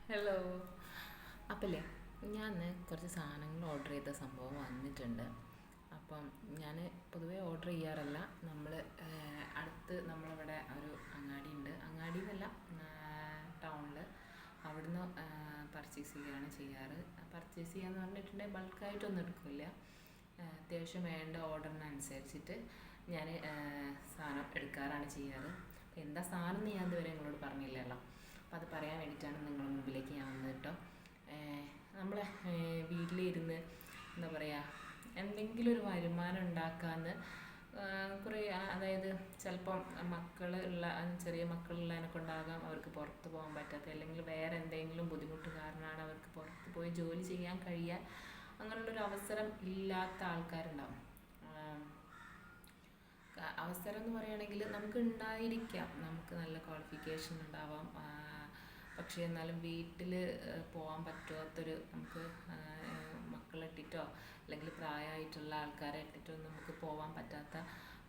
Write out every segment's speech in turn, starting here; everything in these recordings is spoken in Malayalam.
ഹലോ. അപ്പല്ലേ ഞാൻ കുറച്ച് സാധനങ്ങൾ ഓർഡർ ചെയ്ത സംഭവം വന്നിട്ടുണ്ട്. അപ്പം ഞാൻ പൊതുവേ ഓർഡർ ചെയ്യാറില്ല. അടുത്ത് നമ്മളിവിടെ ഒരു അങ്ങാടി ഉണ്ട്, അങ്ങാടി എന്നല്ല, ടൗണിൽ. അവിടുന്ന് പർച്ചേസ് ചെയ്യുകയാണ് ചെയ്യാറ്. പർച്ചേസ് ചെയ്യാന്ന് പറഞ്ഞിട്ടുണ്ടെങ്കിൽ ബൾക്കായിട്ടൊന്നും എടുക്കില്ല. അത്യാവശ്യം വേണ്ട ഓർഡറിനനുസരിച്ചിട്ട് ഞാൻ സാധനം എടുക്കാറാണ് ചെയ്യാറ്. എന്താ സാധനം എന്ന് ഞാൻ ഇതുവരെ നിങ്ങളോട് പറഞ്ഞില്ലല്ലോ. അപ്പോൾ അത് പറയാൻ വേണ്ടിയിട്ടാണ് നിങ്ങളുടെ മുമ്പിലേക്ക് ഞാൻ വന്നത് കേട്ടോ. നമ്മളെ വീട്ടിലിരുന്ന് എന്താ പറയുക, എന്തെങ്കിലും ഒരു വരുമാനം ഉണ്ടാക്കാമെന്ന് കുറേ, അതായത് ചിലപ്പം ചെറിയ മക്കളുള്ളതിനൊക്കെ ഉണ്ടാകാം അവർക്ക് പുറത്ത് പോകാൻ പറ്റാത്ത, അല്ലെങ്കിൽ വേറെ എന്തെങ്കിലും ബുദ്ധിമുട്ട് കാരണമാണ് അവർക്ക് പുറത്ത് പോയി ജോലി ചെയ്യാൻ കഴിയാൻ അങ്ങനെയുള്ളൊരു അവസരം ഇല്ലാത്ത ആൾക്കാരുണ്ടാവും. അവസരം എന്ന് പറയുകയാണെങ്കിൽ നമുക്ക് ഉണ്ടായിരിക്കാം, നമുക്ക് നല്ല ക്വാളിഫിക്കേഷൻ ഉണ്ടാവാം, പക്ഷേ എന്നാലും വീട്ടിൽ പോകാൻ പറ്റാത്തൊരു, നമുക്ക് മക്കളെ അല്ലെങ്കിൽ പ്രായമായിട്ടുള്ള ആൾക്കാരെ ഇട്ടിട്ടോ നമുക്ക് പോകാൻ പറ്റാത്ത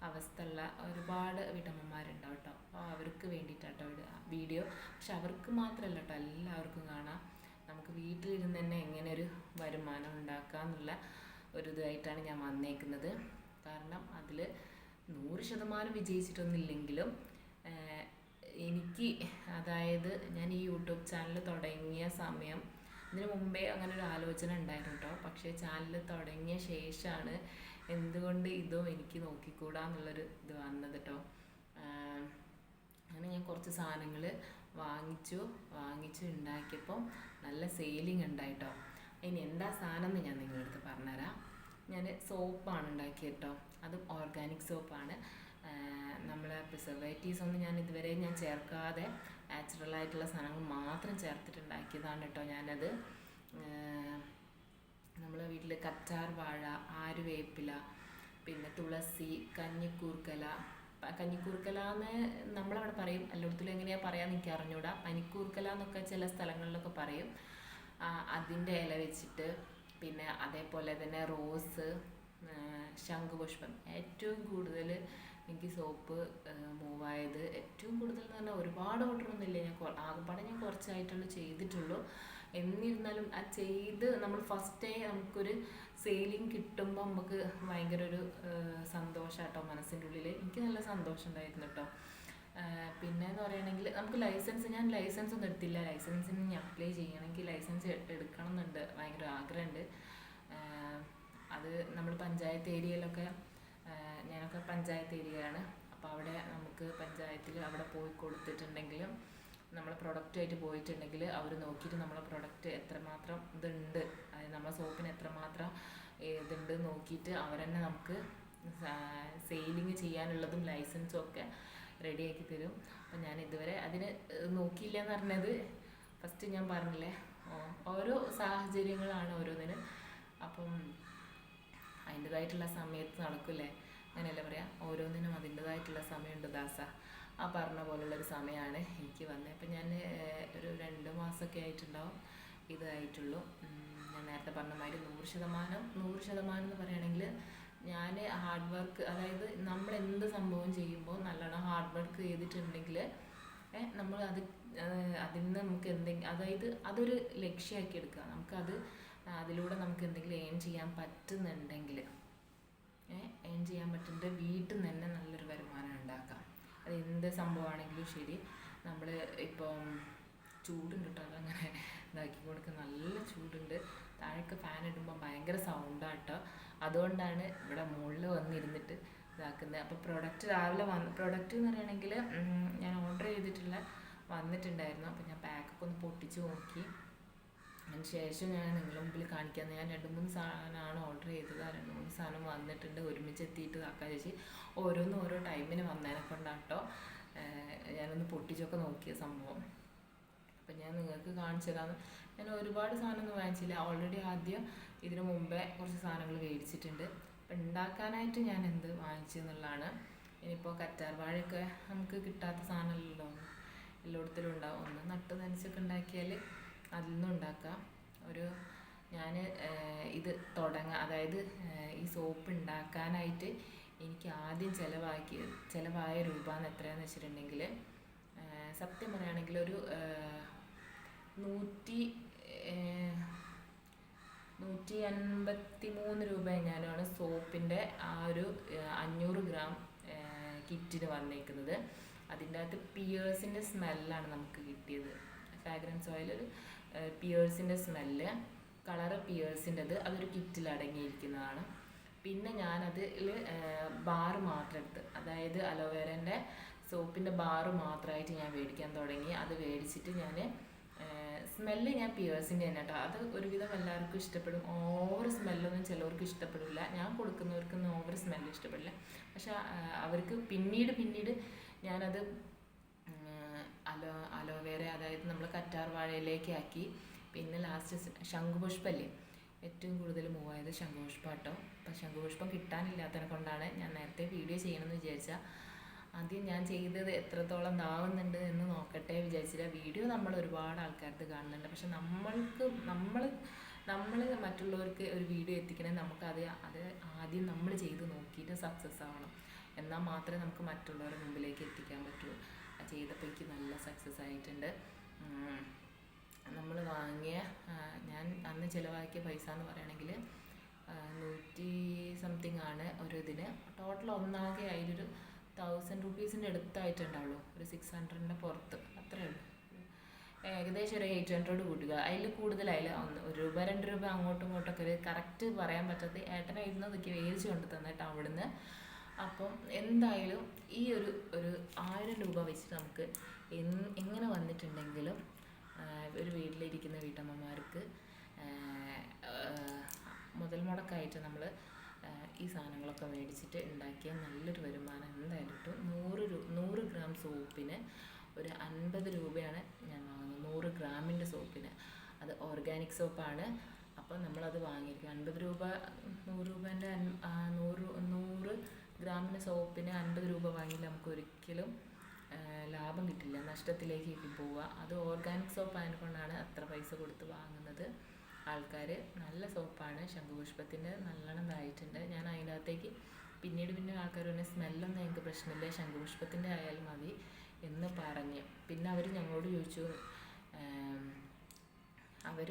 അവസ്ഥയുള്ള ഒരുപാട് വീട്ടമ്മമാരുണ്ടാവും കേട്ടോ. അപ്പോൾ അവർക്ക് വേണ്ടിയിട്ടാട്ടോ വീഡിയോ. പക്ഷെ അവർക്ക് മാത്രമല്ല കേട്ടോ, എല്ലാവർക്കും കാണാം. നമുക്ക് വീട്ടിലിരുന്ന് തന്നെ എങ്ങനെ ഒരു വരുമാനം ഉണ്ടാക്കുക എന്നുള്ള ഒരു ഇതായിട്ടാണ് ഞാൻ വന്നേക്കുന്നത്. കാരണം അതിൽ 100% വിജയിച്ചിട്ടൊന്നുമില്ലെങ്കിലും എനിക്ക്, അതായത് ഞാൻ ഈ യൂട്യൂബ് ചാനൽ തുടങ്ങിയ സമയം, ഇതിന് മുമ്പേ അങ്ങനെ ഒരു ആലോചന ഉണ്ടായിരുന്നു കേട്ടോ. പക്ഷേ ചാനൽ തുടങ്ങിയ ശേഷമാണ് എന്തുകൊണ്ട് ഇതും എനിക്ക് നോക്കിക്കൂടാന്നുള്ളൊരു ഇത് വന്നത് കേട്ടോ. അങ്ങനെ ഞാൻ കുറച്ച് സാധനങ്ങൾ വാങ്ങിച്ചു ഉണ്ടാക്കിയപ്പോൾ നല്ല സെയിലിംഗ് ഉണ്ടായിട്ടോ. ഇനി എന്താ സാധനം എന്ന് ഞാൻ നിങ്ങളുടെ അടുത്ത് പറഞ്ഞുതരാം. ഞാൻ സോപ്പാണ് ഉണ്ടാക്കിയത് കേട്ടോ. അതും ഓർഗാനിക് സോപ്പാണ്. നമ്മൾ പ്രിസർവേറ്റീവ്സ് ഒന്നും ഇതുവരെ ഞാൻ ചേർക്കാതെ നാച്ചുറലായിട്ടുള്ള സാധനങ്ങൾ മാത്രം ചേർത്തിട്ടുണ്ടാക്കിയതാണ് കേട്ടോ ഞാനത്. നമ്മളെ വീട്ടിൽ കറ്റാർ വാഴ, ആര്യവേപ്പില, പിന്നെ തുളസി, കഞ്ഞിക്കൂർക്കല എന്ന് നമ്മളവിടെ പറയും. എല്ലായിടത്തും എങ്ങനെയാണ് പറയാമെന്ന് എനിക്ക് അറിഞ്ഞൂടാ. പനിക്കൂർക്കല എന്നൊക്കെ ചില സ്ഥലങ്ങളിലൊക്കെ പറയും. അതിൻ്റെ ഇല വെച്ചിട്ട്, പിന്നെ അതേപോലെ തന്നെ റോസ്, ശംഖുപുഷ്പം. ഏറ്റവും കൂടുതൽ എനിക്ക് സോപ്പ് മൂവായത്, ഏറ്റവും കൂടുതൽ എന്ന് പറഞ്ഞാൽ ഒരുപാട് ഓർഡറൊന്നുമില്ല. ആകെപ്പാടെ ഞാൻ കുറച്ചായിട്ടുള്ളൂ ചെയ്തിട്ടുള്ളൂ. എന്നിരുന്നാലും ആ ചെയ്ത് നമ്മൾ ഫസ്റ്റേ നമുക്കൊരു സെയിലിംഗ് കിട്ടുമ്പോൾ നമുക്ക് ഭയങ്കര ഒരു സന്തോഷം കേട്ടോ മനസ്സിൻ്റെ ഉള്ളിൽ. എനിക്ക് നല്ല സന്തോഷം ഉണ്ടായിരുന്നു കേട്ടോ. പിന്നെ എന്ന് പറയുകയാണെങ്കിൽ നമുക്ക് ഞാൻ ലൈസൻസ് ഒന്നും എടുത്തില്ല. ലൈസൻസിന് ഞാൻ അപ്ലൈ ചെയ്യണമെങ്കിൽ ലൈസൻസ് എടുക്കണം എന്നുണ്ട്, ഭയങ്കര ആഗ്രഹമുണ്ട്. അത് നമ്മൾ പഞ്ചായത്ത് ഏരിയയിലൊക്കെ, ഞാനൊക്കെ പഞ്ചായത്ത് ഏരിയയാണ്. അപ്പോൾ അവിടെ നമുക്ക് പഞ്ചായത്തിൽ അവിടെ പോയി കൊടുത്തിട്ടുണ്ടെങ്കിലും, നമ്മൾ പ്രൊഡക്റ്റുമായിട്ട് പോയിട്ടുണ്ടെങ്കിൽ അവർ നോക്കിയിട്ട് നമ്മളെ പ്രൊഡക്റ്റ് എത്രമാത്രം ഇതുണ്ട്, അതായത് നമ്മളെ സോപ്പിന് എത്രമാത്രം ഇതുണ്ട് നോക്കിയിട്ട് അവർ തന്നെ നമുക്ക് സെയിലിങ് ചെയ്യാനുള്ളതും ലൈസൻസും ഒക്കെ റെഡിയാക്കി തരും. അപ്പം ഞാൻ ഇതുവരെ അതിന് നോക്കിയില്ല എന്ന് പറഞ്ഞത് ഫസ്റ്റ് ഞാൻ പറഞ്ഞില്ലേ, ഓരോ സാഹചര്യങ്ങളാണ് ഓരോന്നിന്. അപ്പം അതിൻ്റെതായിട്ടുള്ള സമയത്ത് നടക്കില്ലേ, അങ്ങനെയല്ലേ പറയാം, ഓരോന്നിനും അതിൻ്റെതായിട്ടുള്ള സമയമുണ്ട് ദാസ. ആ പറഞ്ഞ പോലുള്ളൊരു സമയമാണ് എനിക്ക് വന്നത്. അപ്പം ഞാൻ ഒരു 2 മാസമൊക്കെ ആയിട്ടുണ്ടാവും ഇതായിട്ടുള്ളൂ. ഞാൻ നേരത്തെ പറഞ്ഞ മാതിരി 100% എന്ന് പറയുകയാണെങ്കിൽ ഞാൻ ഹാർഡ് വർക്ക്, അതായത് നമ്മൾ എന്ത് സംഭവം ചെയ്യുമ്പോൾ നല്ലോണം ഹാർഡ് വർക്ക് ചെയ്തിട്ടുണ്ടെങ്കിൽ നമ്മൾ അതിൽ നിന്ന് നമുക്ക് അതായത് അതൊരു ലക്ഷ്യമാക്കി എടുക്കുക. നമുക്കത് അതിലൂടെ നമുക്ക് എന്തെങ്കിലും ഏൺ ചെയ്യാൻ പറ്റുന്നുണ്ടെങ്കിൽ, വീട്ടിൽ നിന്ന് തന്നെ നല്ലൊരു വരുമാനം ഉണ്ടാക്കാം. അത് എന്ത് സംഭവമാണെങ്കിലും ശരി. നമ്മൾ ഇപ്പം ചൂടുണ്ട് കേട്ടോ, അതങ്ങനെ ഇതാക്കി കൊടുക്കുക. നല്ല ചൂടുണ്ട്, താഴേക്ക് ഫാൻ ഇടുമ്പോൾ ഭയങ്കര സൗണ്ടാണ് കേട്ടോ. അതുകൊണ്ടാണ് ഇവിടെ മുകളിൽ വന്നിരുന്നിട്ട് ഇതാക്കുന്നത്. അപ്പോൾ പ്രൊഡക്റ്റ് എന്ന് പറയുകയാണെങ്കിൽ ഞാൻ ഓർഡർ വന്നിട്ടുണ്ടായിരുന്നു. അപ്പോൾ ഞാൻ പാക്കൊക്കെ ഒന്ന് പൊട്ടിച്ച് നോക്കി. അതിന് ശേഷം ഞാൻ നിങ്ങളുടെ മുമ്പിൽ കാണിക്കാമെന്ന്. ഞാൻ 2-3 സാധനമാണ് ഓർഡർ ചെയ്തത്. ആ 2-3 സാധനം വന്നിട്ടുണ്ട്. ഒരുമിച്ച് എത്തിയിട്ട് ആക്കാൻ ചേച്ചി ഓരോന്നും ഓരോ ടൈമിന് വന്നതിനെ കൊണ്ടാണ് കേട്ടോ ഞാനൊന്ന് പൊട്ടിച്ചൊക്കെ നോക്കിയ സംഭവം. അപ്പം ഞാൻ നിങ്ങൾക്ക് കാണിച്ചു തരാമെന്ന്. ഞാൻ ഒരുപാട് സാധനമൊന്നും വാങ്ങിച്ചില്ല. ഓൾറെഡി ആദ്യം ഇതിനു മുമ്പേ കുറച്ച് സാധനങ്ങൾ മേടിച്ചിട്ടുണ്ട്. അപ്പം ഉണ്ടാക്കാനായിട്ട് ഞാൻ എന്ത് വാങ്ങിച്ചെന്നുള്ളതാണ്. ഇനിയിപ്പോൾ കറ്റാർ വാഴയൊക്കെ നമുക്ക് കിട്ടാത്ത സാധനമല്ലല്ലോ, എല്ലായിടത്തിലും ഉണ്ടാവും. ഒന്ന് നട്ട് നനച്ചൊക്കെ ഉണ്ടാക്കിയാൽ അതിൽ നിന്നും ഉണ്ടാക്കാം. ഞാൻ ഇത് അതായത് ഈ സോപ്പ് ഉണ്ടാക്കാനായിട്ട് എനിക്ക് ആദ്യം ചിലവായ രൂപ എന്ന് എത്രയാണെന്ന് വെച്ചിട്ടുണ്ടെങ്കിൽ, സത്യം പറയുകയാണെങ്കിൽ ഒരു 100 500 ഗ്രാം കിറ്റിന് വന്നേക്കുന്നത്. അതിൻ്റെ അകത്ത് പിയേഴ്സിൻ്റെ സ്മെല്ലാണ് നമുക്ക് കിട്ടിയത്. ഫ്രാഗ്രൻസ് ഓയിൽ ഒരു പിയേഴ്സിൻ്റെ സ്മെല്ല്, കളറ് പിയേഴ്സിൻ്റെത്, അതൊരു കിറ്റിൽ അടങ്ങിയിരിക്കുന്നതാണ്. പിന്നെ ഞാനതിൽ ബാറ് മാത്രം എടുത്ത്, അതായത് അലോവേരൻ്റെ സോപ്പിൻ്റെ ബാറ് മാത്രമായിട്ട് ഞാൻ മേടിക്കാൻ തുടങ്ങി. അത് മേടിച്ചിട്ട് ഞാൻ സ്മെല്ല് ഞാൻ പിയേഴ്സിൻ്റെ തന്നെ കേട്ടോ. അത് ഒരുവിധം എല്ലാവർക്കും ഇഷ്ടപ്പെടും. ഓവർ സ്മെല്ലൊന്നും ചിലവർക്ക് ഇഷ്ടപ്പെടില്ല. ഞാൻ കൊടുക്കുന്നവർക്കൊന്നും ഓവർ സ്മെല്ല് ഇഷ്ടപ്പെടില്ല. പക്ഷെ അവർക്ക് പിന്നീട് ഞാനത് അലോവേര, അതായത് നമ്മൾ കറ്റാർ വാഴയിലേക്ക് ആക്കി. പിന്നെ ലാസ്റ്റ് ശംഖുപുഷ്പല്ലേ ഏറ്റവും കൂടുതൽ മൂവ് ആയത് ശംഖുപുഷ്പം കേട്ടോ. അപ്പം ശംഖുപുഷ്പം കിട്ടാനില്ലാത്തതിനെ കൊണ്ടാണ് ഞാൻ നേരത്തെ വീഡിയോ ചെയ്യണമെന്ന് വിചാരിച്ചാൽ. ആദ്യം ഞാൻ ചെയ്തത് എത്രത്തോളം ഇതാവുന്നുണ്ട് എന്ന് നോക്കട്ടെ വിചാരിച്ചില്ല. വീഡിയോ നമ്മൾ ഒരുപാട് ആൾക്കാർക്ക് കാണുന്നുണ്ട്. പക്ഷെ നമ്മൾ മറ്റുള്ളവർക്ക് ഒരു വീഡിയോ എത്തിക്കണമെങ്കിൽ നമുക്കത് ആദ്യം നമ്മൾ ചെയ്ത് നോക്കിയിട്ട് സക്സസ് ആവണം. എന്നാൽ മാത്രമേ നമുക്ക് മറ്റുള്ളവരുടെ മുമ്പിലേക്ക് എത്തിക്കാൻ പറ്റൂ. ചെയ്തപ്പോൾ എനിക്ക് നല്ല സക്സസ് ആയിട്ടുണ്ട്. നമ്മൾ വാങ്ങിയ ഞാൻ അന്ന് ചിലവാക്കിയ പൈസ എന്ന് പറയുകയാണെങ്കിൽ 100 സംതിങ് ആണ് ഒരു ഇതിന്. ടോട്ടൽ ഒന്നാകെ അതിലൊരു 1000 റുപ്പീസിൻ്റെ അടുത്തായിട്ടുണ്ടാവുള്ളൂ. ഒരു 600ൻ്റെ പുറത്ത് അത്രയേ ഉള്ളൂ. ഏകദേശം ഒരു 800 കൂട്ടുക. അതിൽ കൂടുതലായാലും ₹1 ₹2 അങ്ങോട്ടും ഇങ്ങോട്ടൊക്കെ ഒരു കറക്റ്റ് പറയാൻ പറ്റാത്ത ഏട്ടനെ ഇരുന്നതൊക്കെ മേടിച്ച് കൊണ്ട് തന്നിട്ട് അവിടുന്ന്. അപ്പം എന്തായാലും ഈ ഒരു 1000 രൂപ വെച്ചിട്ട് നമുക്ക് എങ്ങനെ വന്നിട്ടുണ്ടെങ്കിലും ഒരു വീട്ടിലിരിക്കുന്ന വീട്ടമ്മമാർക്ക് മുതൽ മുടക്കായിട്ട് നമ്മൾ ഈ സാധനങ്ങളൊക്കെ മേടിച്ചിട്ട് ഉണ്ടാക്കിയ നല്ലൊരു വരുമാനം എന്തായാലും കിട്ടും. 100 ഗ്രാം സോപ്പിന് ഒരു 50 രൂപയാണ് ഞാൻ വാങ്ങുന്നത്. 100 ഗ്രാമിൻ്റെ സോപ്പിന്. അത് ഓർഗാനിക് സോപ്പാണ്. അപ്പം നമ്മളത് വാങ്ങിയിരിക്കും. 50 രൂപ 100 രൂപേൻ്റെ 100 ഗ്രാമിൻ്റെ സോപ്പിന് 50 രൂപ വാങ്ങിയാൽ നമുക്ക് ഒരിക്കലും ലാഭം കിട്ടില്ല, നഷ്ടത്തിലേക്ക് പോവുക. അത് ഓർഗാനിക് സോപ്പ് ആയതുകൊണ്ടാണ് അത്ര പൈസ കൊടുത്ത് വാങ്ങുന്നത് ആൾക്കാർ. നല്ല സോപ്പാണ്. ശംഖുപുഷ്പത്തിൻ്റെ നല്ലോണം ഇതായിട്ടുണ്ട്. ഞാൻ അതിനകത്തേക്ക് പിന്നീട് ആൾക്കാർ പറഞ്ഞ സ്മെല്ലൊന്നും ഞങ്ങൾക്ക് പ്രശ്നമില്ല, ശംഖുപുഷ്പത്തിൻ്റെ ആയാലും മതി എന്ന് പറഞ്ഞ്. പിന്നെ അവർ ഞങ്ങളോട് ചോദിച്ചു, അവർ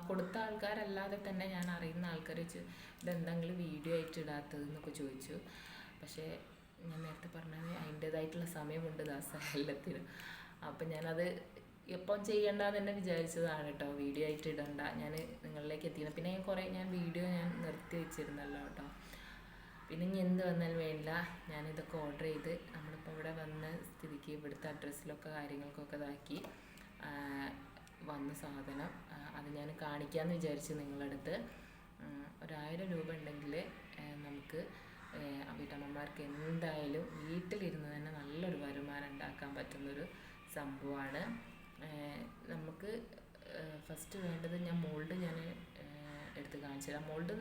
കൊടുത്ത ആൾക്കാരല്ലാതെ തന്നെ ഞാൻ അറിയുന്ന ആൾക്കാർ വെച്ച് ഇതെന്തെങ്കിലും വീഡിയോ ആയിട്ട് ഇടാത്തതെന്നൊക്കെ ചോദിച്ചു. പക്ഷേ ഞാൻ നേരത്തെ പറഞ്ഞത് അതിൻ്റേതായിട്ടുള്ള സമയമുണ്ട് എല്ലാത്തിനും. അപ്പം ഞാനത് എപ്പം ചെയ്യണ്ടെന്ന് തന്നെ വിചാരിച്ചതാണ് കേട്ടോ. വീഡിയോ ആയിട്ട് ഇടണ്ട, ഞാൻ നിങ്ങളിലേക്ക് എത്തിക്കണം. പിന്നെ ഞാൻ വീഡിയോ നിർത്തി വെച്ചിരുന്നല്ലോ കേട്ടോ. പിന്നെ ഇനി എന്ത് വന്നാലും വേണ്ടില്ല, ഞാനിതൊക്കെ ഓർഡർ ചെയ്ത് നമ്മളിപ്പോൾ ഇവിടെ വന്ന സ്ഥിതിക്ക് ഇവിടുത്തെ അഡ്രസ്സിലൊക്കെ കാര്യങ്ങൾക്കൊക്കെ ഇതാക്കി വന്ന സാധനം അത് ഞാൻ കാണിക്കാമെന്ന് വിചാരിച്ച് നിങ്ങളടുത്ത്. 1000 രൂപ ഉണ്ടെങ്കിൽ നമുക്ക് വീട്ടമ്മമാർക്ക് എന്തായാലും വീട്ടിലിരുന്ന് തന്നെ നല്ലൊരു വരുമാനം ഉണ്ടാക്കാൻ പറ്റുന്നൊരു സംഭവമാണ്. നമുക്ക് ഫസ്റ്റ് വേണ്ടത് ഞാൻ എടുത്ത് കാണിച്ചു തരാം. മോൾഡ്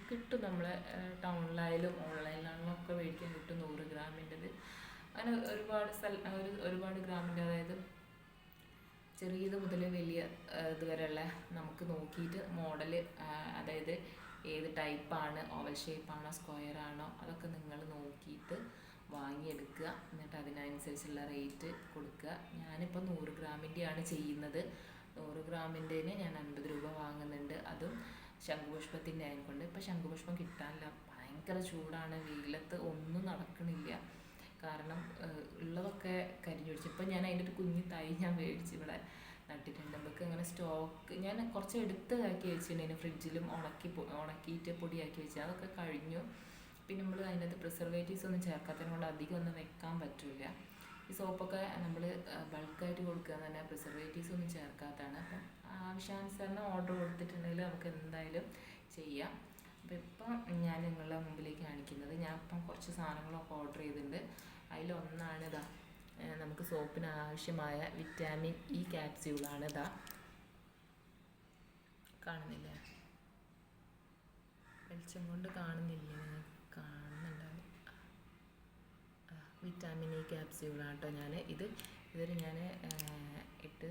കിട്ടും, നമ്മളെ ടൗണിലായാലും ഓൺലൈനിലാണെങ്കിലും ഒക്കെ മേടിക്കാൻ കിട്ടും. 100 ഗ്രാമിൻ്റെത് അങ്ങനെ ഒരുപാട് ഗ്രാമിൻ്റെ, അതായത് ചെറിയത് മുതൽ വലിയ ഇതുവരെയുള്ള നമുക്ക് നോക്കിയിട്ട് മോഡൽ, അതായത് ഏത് ടൈപ്പാണ്, ഓവൽ ഷേപ്പാണോ സ്ക്വയർ ആണോ അതൊക്കെ നിങ്ങൾ നോക്കിയിട്ട് വാങ്ങിയെടുക്കുക. എന്നിട്ട് അതിനനുസരിച്ചുള്ള റേറ്റ് കൊടുക്കുക. ഞാനിപ്പോൾ 100 ഗ്രാമിൻ്റെയാണ് ചെയ്യുന്നത്. 100 ഗ്രാമിൻ്റെന് ഞാൻ 50 രൂപ വാങ്ങുന്നുണ്ട്. അതും ശംഖുപുഷ്പത്തിൻ്റെ ആയതുകൊണ്ട്. ഇപ്പോൾ ശംഖുപുഷ്പം കിട്ടാനില്ല, ഭയങ്കര ചൂടാണ്, വെയിലത്ത് ഒന്നും നടക്കണില്ല. കാരണം ഉള്ളതൊക്കെ കരിഞ്ഞൊടിച്ചു. ഇപ്പം ഞാൻ അതിൻ്റെ ഒരു കുഞ്ഞു തൈ ഞാൻ മേടിച്ച് ഇവിടെ നട്ടിട്ടുണ്ട്. നമുക്ക് അങ്ങനെ സ്റ്റോക്ക് ഞാൻ കുറച്ച് എടുത്താക്കി വെച്ചിട്ടുണ്ടായിരുന്നു. ഫ്രിഡ്ജിലും ഉണക്കിയിട്ട് പൊടിയാക്കി വെച്ച് അതൊക്കെ കഴിഞ്ഞു. പിന്നെ നമ്മൾ അതിനകത്ത് പ്രിസർവേറ്റീവ്സ് ഒന്നും ചേർക്കാത്തതിനോട് അധികം ഒന്നും വെക്കാൻ പറ്റില്ല. ഈ സോപ്പൊക്കെ നമ്മൾ ബൾക്കായിട്ട് കൊടുക്കുക എന്ന് പറഞ്ഞാൽ പ്രിസർവേറ്റീവ്സ് ഒന്നും ചേർക്കാത്തതാണ്. അപ്പം ആവശ്യാനുസരണം ഓർഡർ കൊടുത്തിട്ടുണ്ടെങ്കിൽ നമുക്ക് എന്തായാലും ചെയ്യാം. അപ്പോൾ ഇപ്പം ഞാൻ നിങ്ങളുടെ മുമ്പിലേക്ക് കാണിക്കുന്നത്, ഞാൻ ഇപ്പം കുറച്ച് സാധനങ്ങളൊക്കെ ഓർഡർ ചെയ്തിട്ടുണ്ട്. അതിലൊന്നാണ് ഇതാ, നമുക്ക് സോപ്പിന് ആവശ്യമായ വിറ്റാമിൻ ഇ ക്യാപ്സ്യൂളാണ്. ഇതാ കാണുന്നില്ല, വെളിച്ചം കൊണ്ട് കാണുന്നില്ല, കാണുന്നുണ്ടാവും. വിറ്റാമിൻ ഇ ക്യാപ്സ്യൂളാണ് കേട്ടോ. ഇതൊരു ഞാൻ ഇട്ട്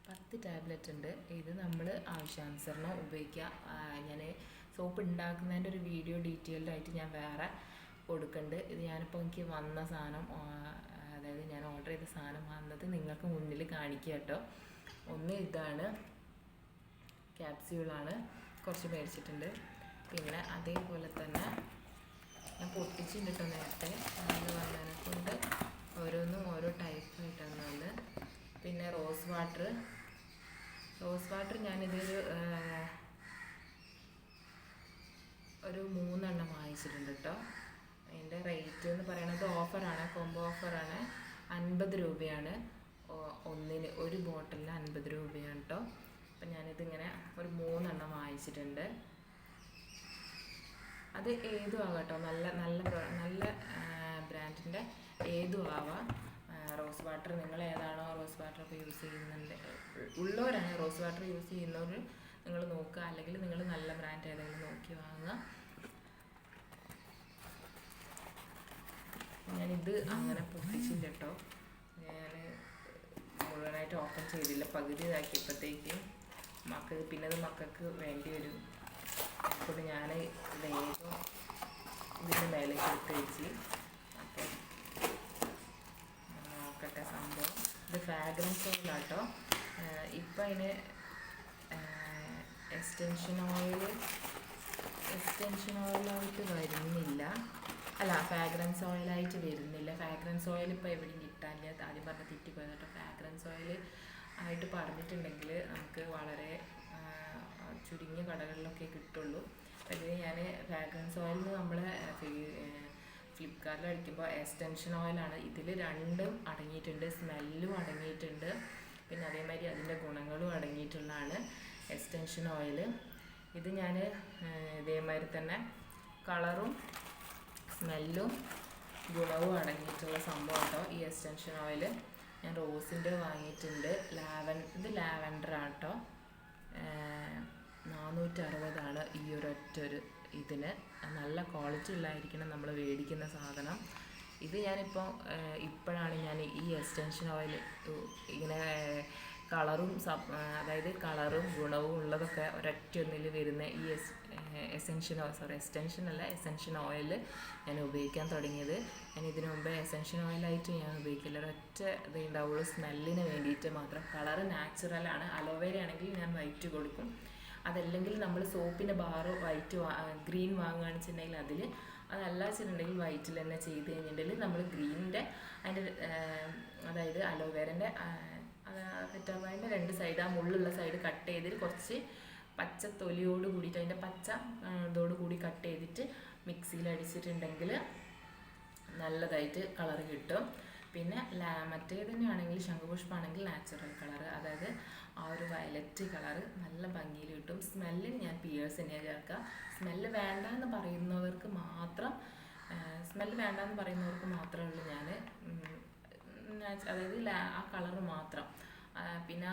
10 ടാബ്ലറ്റ് ഉണ്ട്. ഇത് നമ്മൾ ആവശ്യാനുസരണം ഉപയോഗിക്കുക. ഞാൻ സോപ്പ് ഉണ്ടാക്കുന്നതിൻ്റെ ഒരു വീഡിയോ ഡീറ്റെയിൽഡ് ആയിട്ട് ഞാൻ വേറെ കൊടുക്കുന്നുണ്ട്. ഇത് ഞാനിപ്പോൾ എനിക്ക് വന്ന സാധനം, അതായത് ഞാൻ ഓർഡർ ചെയ്ത സാധനം വന്നത് നിങ്ങൾക്ക് മുന്നിൽ കാണിക്കുക കേട്ടോ. ഒന്ന് ഇതാണ് ക്യാപ്സ്യൂളാണ്. കുറച്ച് മേടിച്ചിട്ടുണ്ട്. പിന്നെ അതേപോലെ തന്നെ ഞാൻ പൊട്ടിച്ചിട്ടോ നേരത്തെ, അത് വന്നതിനെ കൊണ്ട് ഓരോന്നും ഓരോ ടൈപ്പായിട്ടാണ് വന്നത്. പിന്നെ റോസ് വാട്ടർ ഞാനിതൊരു ഒരു 3 എണ്ണം വാങ്ങിച്ചിട്ടുണ്ട് കേട്ടോ. അതിൻ്റെ റേറ്റ് എന്ന് പറയുന്നത് ഓഫറാണ്, കോംബോ ഓഫറാണ്. 50 രൂപയാണ് ഒന്നിന്, ഒരു ബോട്ടിലിന് 50 രൂപയാണ് കേട്ടോ. അപ്പം ഞാനിതിങ്ങനെ ഒരു 3 എണ്ണം വാങ്ങിച്ചിട്ടുണ്ട്. അത് ഏതും ആവാം കേട്ടോ, നല്ല നല്ല നല്ല ബ്രാൻഡിൻ്റെ ഏതും ആവാം. റോസ് വാട്ടർ നിങ്ങൾ ഏതാണോ റോസ് വാട്ടർ ഒക്കെ യൂസ് ചെയ്യുന്നുണ്ട് ഉള്ളവരാണ് റോസ് വാട്ടർ യൂസ് ചെയ്യുന്നവർ നിങ്ങൾ നോക്കുക, അല്ലെങ്കിൽ നിങ്ങൾ നല്ല ബ്രാൻഡ് ഏതെങ്കിലും നോക്കി വാങ്ങുക. ഞാനിത് അങ്ങനെ പൊട്ടിച്ചില്ല കേട്ടോ, ഞാൻ മുഴുവനായിട്ട് ഓപ്പൺ ചെയ്തില്ല, പകുതി ഇതാക്കിയപ്പോഴത്തേക്കും പിന്നെ അത് മക്കൾക്ക് വേണ്ടി വരും. അപ്പോൾ ഞാൻ വേഗം ഇതിൻ്റെ മേലേക്ക് എടുത്ത് വെച്ച്. അപ്പം നോക്കട്ടെ സംഭവം. ഇത് ഫ്രാഗ്രൻസ് ഓയിലാട്ടോ. ഇപ്പം അതിന് എക്സ്റ്റൻഷൻ ഓയിലായിട്ട് വരുന്നില്ല, അല്ല ഫ്രാഗ്രൻസ് ഓയിലായിട്ട് വരുന്നില്ല. ഫ്രാഗ്രൻസ് ഓയിൽ ഇപ്പോൾ എവിടെയും കിട്ടാനില്ല. ആദ്യം പറഞ്ഞ തെറ്റിപ്പോയത് കേട്ടോ. ഫ്രാഗ്രൻസ് ഓയിൽ ആയിട്ട് പറഞ്ഞിട്ടുണ്ടെങ്കിൽ നമുക്ക് വളരെ ചുരുങ്ങിയ കടകളിലൊക്കെ കിട്ടുള്ളൂ. അതിന് ഞാൻ ഫ്രാഗ്രൻസ് ഓയിൽ നമ്മൾ ഫ്ലിപ്കാർട്ടിൽ അടിക്കുമ്പോൾ എക്സ്റ്റൻഷൻ ഓയിലാണ്. ഇതിൽ രണ്ടും അടങ്ങിയിട്ടുണ്ട്, സ്മെല്ലും അടങ്ങിയിട്ടുണ്ട്, പിന്നെ അതേമാതിരി അതിൻ്റെ ഗുണങ്ങളും അടങ്ങിയിട്ടുള്ളതാണ് എക്സ്റ്റൻഷൻ ഓയിൽ. ഇത് ഞാൻ ഇതേമാതിരി തന്നെ കളറും സ്മെല്ലും ഗുണവും അടങ്ങിയിട്ടുള്ള സംഭവം കേട്ടോ ഈ എക്സ്റ്റൻഷൻ ഓയിൽ. ഞാൻ റോസിൻ്റെ വാങ്ങിയിട്ടുണ്ട്. ഇത് ലാവൻഡറാണ് കേട്ടോ. 460 ഈ ഒരൊറ്റൊരു ഇതിന്. നല്ല ക്വാളിറ്റി ഉള്ളതായിരിക്കണം നമ്മൾ മേടിക്കുന്ന സാധനം. ഇത് ഞാനിപ്പോൾ ഇപ്പോഴാണ് ഞാൻ ഈ എക്സ്റ്റൻഷൻ ഓയിൽ ഇങ്ങനെ അതായത് കളറും ഗുണവും ഉള്ളതൊക്കെ ഒരൊറ്റൊന്നിൽ വരുന്ന ഈ എസെൻഷ്യൻ ഓയിൽ ഞാൻ ഉപയോഗിക്കാൻ തുടങ്ങിയത്. ഞാൻ ഇതിനു മുമ്പ് എസെൻഷ്യൻ ഓയിലായിട്ട് ഞാൻ ഉപയോഗിക്കില്ല, ഒരൊറ്റ ഇത് ഉണ്ടാവുള്ളൂ, സ്മെല്ലിന് വേണ്ടിയിട്ട് മാത്രം. കളറ് നാച്ചുറലാണ്. അലോവേര ആണെങ്കിൽ ഞാൻ വൈറ്റ് കൊടുക്കും. അതല്ലെങ്കിൽ നമ്മൾ സോപ്പിൻ്റെ ബാറ് ഗ്രീൻ വാങ്ങുകയാണെന്ന് വെച്ചിട്ടുണ്ടെങ്കിൽ അതിൽ, അതല്ല വെച്ചിട്ടുണ്ടെങ്കിൽ വൈറ്റിൽ തന്നെ ചെയ്ത് കഴിഞ്ഞിട്ടുണ്ടെങ്കിൽ നമ്മൾ ഗ്രീനിൻ്റെ അതിൻ്റെ അതായത് അലോവേരൻ്റെ പെറ്റാവായൻ്റെ 2 സൈഡ്, ആ മുള്ളുള്ള സൈഡ് കട്ട് ചെയ്തിട്ട് കുറച്ച് പച്ച തൊലിയോട് കൂടിയിട്ട് അതിൻ്റെ പച്ച ഇതോട് കൂടി കട്ട് ചെയ്തിട്ട് മിക്സിയിൽ അടിച്ചിട്ടുണ്ടെങ്കിൽ നല്ലതായിട്ട് കളർ കിട്ടും. പിന്നെ മറ്റേത് തന്നെയാണെങ്കിൽ ശംഖുപുഷ്പമാണെങ്കിൽ നാച്ചുറൽ കളർ, അതായത് ആ ഒരു വയലറ്റ് കളറ് നല്ല ഭംഗിയിൽ കിട്ടും. സ്മെല്ല് ഞാൻ പിയേഴ്സ് തന്നെയാണ് ചേർക്കുക. സ്മെല്ല് വേണ്ടാന്ന് പറയുന്നവർക്ക് മാത്രമേ ഉള്ളൂ ഞാൻ അതായത് ആ കളറ് മാത്രം. പിന്നെ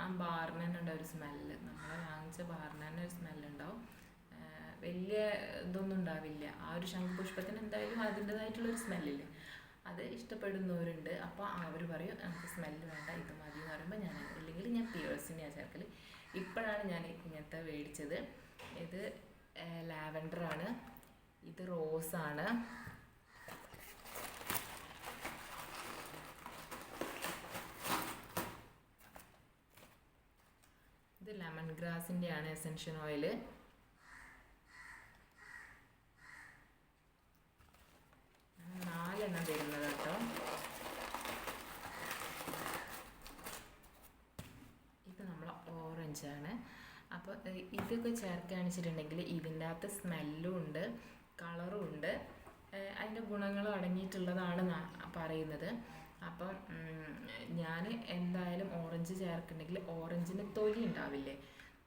ആ ബാറിന് തന്നെ ഉണ്ടാവും ഒരു സ്മെല്ല്, നമ്മൾ വാങ്ങിച്ച ബാറിന് തന്നെ ഒരു സ്മെല്ലുണ്ടാവും. വലിയ ഇതൊന്നും ഉണ്ടാവില്ല. ആ ഒരു ശംഖുപുഷ്പത്തിന് എന്തായാലും അതിൻ്റെതായിട്ടുള്ളൊരു സ്മെല്ലില്ലേ, അത് ഇഷ്ടപ്പെടുന്നവരുണ്ട്. അപ്പോൾ അവർ പറയും നമുക്ക് സ്മെല്ല് വേണ്ട, ഇത് മതി എന്ന് പറയുമ്പോൾ ഞാൻ, ഇല്ലെങ്കിൽ ഞാൻ പിയേഴ്സിനെയാണ് ചേർക്കൽ. ഇപ്പോഴാണ് ഞാൻ ഇങ്ങനത്തെ മേടിച്ചത്. ഇത് ലാവൻഡറാണ്, ഇത് റോസാണ്. ഇത് ലെമൺ ഗ്രാസിൻ്റെയാണ് എസെൻഷ്യൽ ഓയിൽ. നാലെണ്ണം വരുന്നത് കേട്ടോ. ഇത് നമ്മൾ ഓറഞ്ചാണ്. അപ്പോൾ ഇതൊക്കെ ചേർക്കുകയാണെന്ന് വെച്ചിട്ടുണ്ടെങ്കിൽ ഇതിൻ്റെ അകത്ത് സ്മെല്ലും ഉണ്ട്, കളറും ഉണ്ട്, അതിൻ്റെ ഗുണങ്ങളും അടങ്ങിയിട്ടുള്ളതാണ് പറയുന്നത്. അപ്പം ഞാൻ എന്തായാലും ഓറഞ്ച് ചേർക്കുന്നുണ്ടെങ്കിൽ ഓറഞ്ചിന് തൊലി ഉണ്ടാവില്ലേ,